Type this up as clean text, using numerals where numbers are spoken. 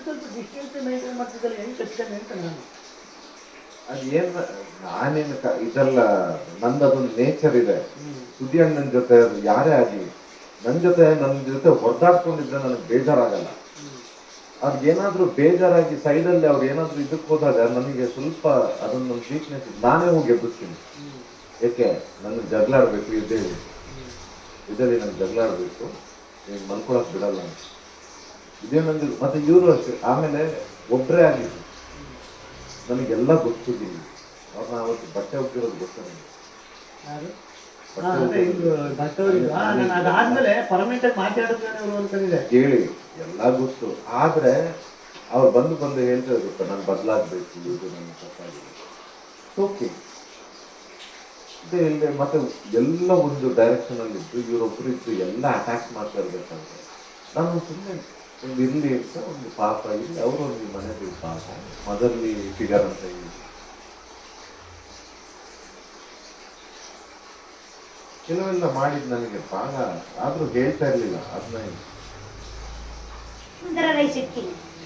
ಸ್ವಲ್ಪ distance maintain ಮಾಡ್ತಿದ್ದಲ್ಲ ಹೆಂಗೆ ಕಚ್ತಾನೆ ಅಂತ ನಾನು. ಅದೇನ್ ನಾನೇನು ಇದೆಲ್ಲ ನಂದು ಅದೊಂದು ನೇಚರ್ ಇದೆ. ಸುದ್ದಿ ನನ್ನ ಜೊತೆ ಯಾರೇ ಆಗಲಿ ನನ್ನ ಜೊತೆ ಹೊಡೆದಾಡ್ಕೊಂಡಿದ್ರೆ ನನಗೆ ಬೇಜಾರಾಗಲ್ಲ. ಅದೇನಾದ್ರೂ ಬೇಜಾರಾಗಿ ಸೈಡಲ್ಲಿ ಅವ್ರು ಏನಾದ್ರೂ ಇದಕ್ಕೆ ಹೋದಾಗ ನನಗೆ ಸ್ವಲ್ಪ ಅದೊಂದು ವೀಕ್ನೆಸ್ ನಾನೇ ಹೋಗಿ ಎಬ್ಬಿಸ್ತೀನಿ. ಏಕೆ ನನಗೆ ಜಗಳಾಡ್ಬೇಕು ಇದ್ದಲ್ಲಿ ನನಗೆ ಜಗಳಾಡ್ಬೇಕು, ನೀನು ಮಲ್ಕೊಳಕ್ ಬಿಡಲ್ಲ ಅಂತ. ಇದೇ ನಂದು ಮತ್ತೆ ಇವರು ಅಷ್ಟೇ. ಆಮೇಲೆ ಒಬ್ಬರೇ ಆಗಿದ್ದು ನನಗೆಲ್ಲ ಗೊತ್ತಿದ್ದೀನಿ. ಅವ್ರನ್ನ ಅವತ್ತು ಬಟ್ಟೆ ಹೋಗಿರೋದು ಗೊತ್ತ ನನಗೆ. ಅದಾದ್ಮೇಲೆ ಪರ್ಮನೆಂಟ್ ಆಗಿ ಮಾತಾಡಿದ್ರೆ ಕೇಳಿ ಎಲ್ಲ ಗೊತ್ತು. ಆದ್ರೆ ಅವ್ರು ಬಂದು ಹೇಳ್ತಾ ಇರುತ್ತೆ ನಾನು ಬದಲಾಗ್ಬೇಕು, ಇದು ನನ್ನ ತಪ್ಪಾಗಿದೆ. ಓಕೆ ಇಲ್ಲದೆ ಮತ್ತೆ ಎಲ್ಲ ಒಂದು ಡೈರೆಕ್ಷನ್ ಅಲ್ಲಿ ಇದ್ದು ಇವರೊಬ್ರು ಇದ್ದು ಎಲ್ಲ ಅಟ್ಯಾಕ್ ಮಾಡ್ತಾ ಇರ್ಬೇಕಂದ್ರೆ ನಾನು ಸುಮ್ಮನೆ ಒಂದು ಇರ್ಲಿ ಅಂತ ಒಂದು ಪಾಪ ಇಲ್ಲಿ ಅವರು ಒಂದು ಮನೆಯಲ್ಲಿ ಪಾಪ ಮದರ್ಲಿ ಫಿಗರ್ ಅಂತ ಹೇಳಿ ಕೆಲವೆಲ್ಲ ಮಾಡಿದ್ ನನಗೆ ಬಹಳ ಆದ್ರೂ ಹೇಳ್ತಾ ಇರ್ಲಿಲ್ಲ. ಅದನ್ನ ಸುಂದರ ರೈಸ್ ಇಡ್ತೀನಿ.